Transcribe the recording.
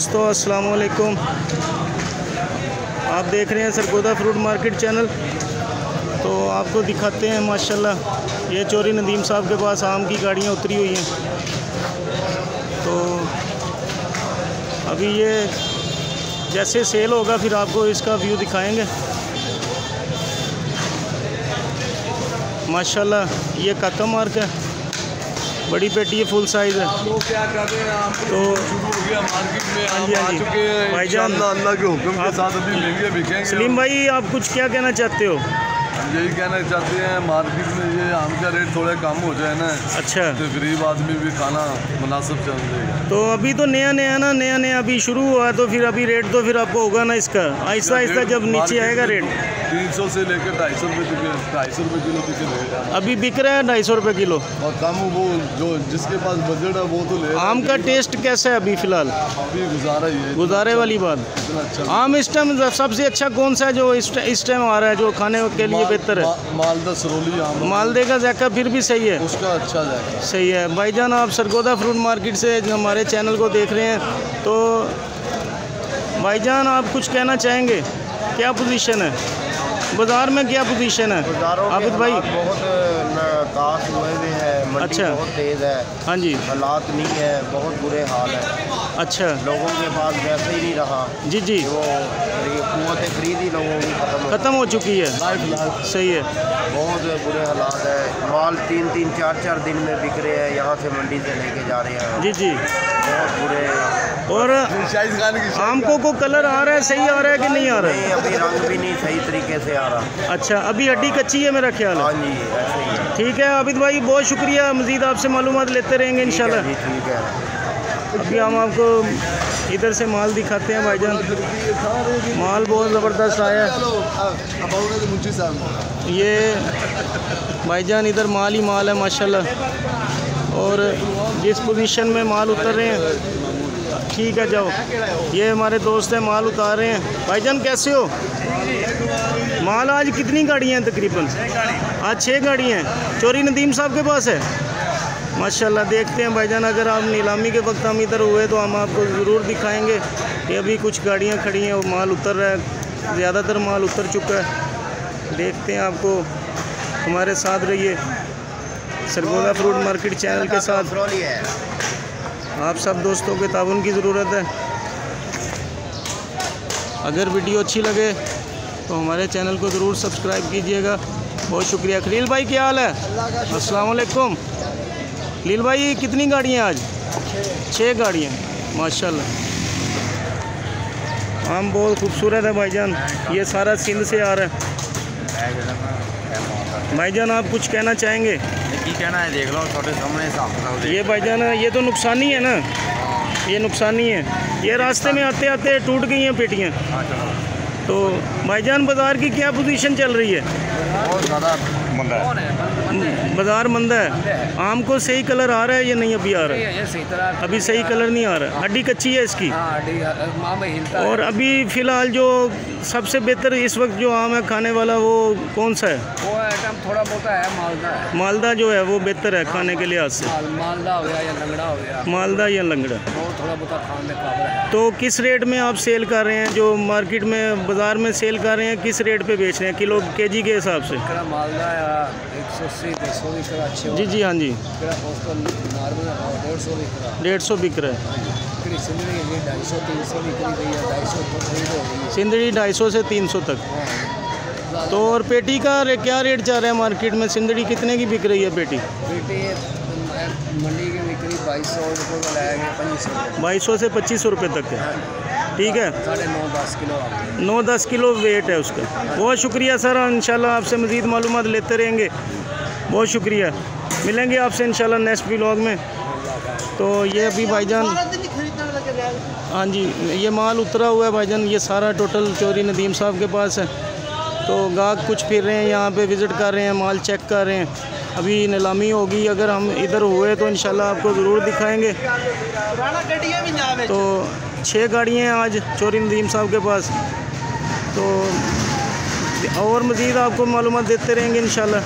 दोस्तों अस्सलाम वालेकुम। आप देख रहे हैं सरगोदा फ्रूट मार्केट चैनल। तो आपको दिखाते हैं माशाल्लाह ये चोरी नदीम साहब के पास आम की गाड़ियाँ उतरी हुई हैं। तो अभी ये जैसे सेल होगा फिर आपको इसका व्यू दिखाएंगे। माशाल्लाह ये काका मार्क है, बड़ी पेटी है, फुल साइज़ है। तो क्या कहते हैं आपको शुरू हो गया मार्केट में, हाँ जी, आ चुके हैं भाईजान, अल्लाह के हुक्म के साथ अभी महंगे बिकेंगे। सलीम भाई आप कुछ क्या कहना चाहते हो? हम यही कहना चाहते हैं मार्केट में ये आम का रेट थोड़ा कम हो जाए ना, अच्छा, तो गरीब आदमी भी खाना मुनासिब चल जाएगा। तो अभी तो नया अभी शुरू हुआ तो फिर अभी रेट तो फिर आपको होगा ना इसका, आहिस्ता आहिस्ता जब नीचे आएगा रेट। 300 से लेकर 250 रुपये, 250 रुपये किलो बिके रहेगा। अभी बिक रहा है 250 रुपये किलो। और कम वो जो जिसके पास बजट है वो तो ले। आम का टेस्ट कैसा है अभी फ़िलहाल? अभी गुजारे वाली बात। इतना अच्छा आम इस टाइम सबसे अच्छा कौन सा है जो इस टाइम आ रहा है जो खाने के लिए बेहतर है? मालदा सरोली आम। मालदे का जायका फिर भी सही है, उसका अच्छा जाएगा। सही है। भाईजान आप सरगोदा फ्रूट मार्केट से हमारे चैनल को देख रहे हैं, तो भाईजान आप कुछ कहना चाहेंगे? क्या पोजीशन है बाज़ार में, क्या पोजीशन है आबिद भाई? बहुत ताश हुए हुए हैं, मंडी अच्छा, बहुत तेज़ है। हाँ जी, हालात नहीं है, बहुत बुरे हाल है। अच्छा, लोगों के पास वैसे ही नहीं रहा जी जी, वो कुव्वत खरीद ही लोगों की ख़त्म हो चुकी है। सही है, बहुत बुरे हालात है। माल 3-3, 4-4 दिन में बिक रहे हैं, यहाँ से मंडी से लेके जा रहे हैं। जी जी, बहुत बुरे। और आम को कलर आ रहा है, सही आ रहा है कि नहीं आ रहा है? नहीं, अभी रंग भी नहीं सही तरीके से आ रहा। अच्छा, अभी हड्डी कच्ची है मेरा ख्याल है। हाँ जी, ऐसे ही है। ठीक है आबिद भाई, बहुत शुक्रिया, मज़ीद आपसे मालूमात लेते रहेंगे इंशाल्लाह। जी ठीक है। अभी हम आपको इधर से माल दिखाते हैं भाईजान। माल बहुत ज़बरदस्त आया है। ये भाईजान इधर माल ही माल है माशाल्लाह। और जिस पोजीशन में माल उतर रहे हैं, ठीक है जाओ, ये हमारे दोस्त हैं माल उतार रहे हैं। भाईजान कैसे हो? माल आज कितनी गाड़ियाँ हैं तकरीबन? आज 6 गाड़ियाँ हैं। चोरी नदीम साहब के पास है माशाल्लाह। देखते हैं भाईजान, अगर आप नीलामी के वक्त हम इधर हुए तो हम आपको ज़रूर दिखाएंगे कि अभी कुछ गाड़ियाँ खड़ी हैं, वो माल उतर रहा है, ज़्यादातर माल उतर चुका है। देखते हैं, आपको हमारे साथ रहिए सरगोदा फ्रूट मार्केट चैनल के साथ। आप सब दोस्तों के ताउन की ज़रूरत है। अगर वीडियो अच्छी लगे तो हमारे चैनल को ज़रूर सब्सक्राइब कीजिएगा। बहुत शुक्रिया। खलील भाई क्या हाल है? अस्सलाम वालेकुम। खलील भाई कितनी गाड़ियाँ आज? 6 गाड़ियाँ माशाल्लाह। आम बहुत खूबसूरत है भाईजान, ये सारा सिंध से आ रहा है। भाईजान आप कुछ कहना चाहेंगे? कहना है देख लो छोटे सामने। ये भाईजान ये तो नुकसानी है ना, ये नुकसानी है। ये रास्ते में आते आते टूट गई हैं पेटियाँ। तो भाईजान बाज़ार की क्या पोजीशन चल रही है? बहुत ज़्यादा मंदा है, बाज़ार मंदा है। आम को सही कलर आ रहा है या नहीं? अभी आ रहा है, अभी सही कलर नहीं आ रहा। हड्डी कच्ची है इसकी। और अभी फ़िलहाल जो सबसे बेहतर इस वक्त जो आम है खाने वाला, वो कौन सा है? वो आइटम थोड़ा बहुत है, मालदा है। मालदा जो है वो बेहतर है खाने के लिहाज से। मालदा हो गया या लंगड़ा हो गया। मालदा या लंगड़ा, वो थोड़ा बहुत खाने काबिल है। तो किस रेट में आप सेल कर रहे हैं? जो मार्केट में बाज़ार में सेल कर रहे हैं, किस रेट पे बेच रहे हैं? किलो केजी के हिसाब से? मालदा 180-200 अच्छे। जी जी, हाँ जी, 150 बिक रहा है। सिंधड़ी 250-300 बिक रही है, 250 सिंधड़ी 250 से 300 तक। तो और पेटी का क्या रेट चल रहा है मार्केट में? सिंधड़ी कितने की बिक रही है पेटी? मंडी की बिक्री 2200 रुपये में लाया 2200 से 2500 रुपये तक है। ठीक है, 9-10 किलो 9-10 किलो वेट है उसका। बहुत शुक्रिया सर, इंशाल्लाह आपसे मज़ीद मालूमात लेते रहेंगे। बहुत शुक्रिया, मिलेंगे आपसे इंशाल्लाह नेक्स्ट व्लॉग में। तो ये अभी भाईजान, हाँ जी, ये माल उतरा हुआ है भाईजान, ये सारा टोटल चोरी नदीम साहब के पास है। तो गाहक कुछ फिर रहे हैं, यहाँ पे विज़िट कर रहे हैं, माल चेक कर रहे हैं। अभी नीलामी होगी, अगर हम इधर हुए तो इंशाल्लाह आपको ज़रूर दिखाएंगे। तो 6 गाड़ियाँ हैं आज चोरी नदीम साहब के पास। तो और मज़ीद आपको मालूमात देते रहेंगे इंशाल्लाह।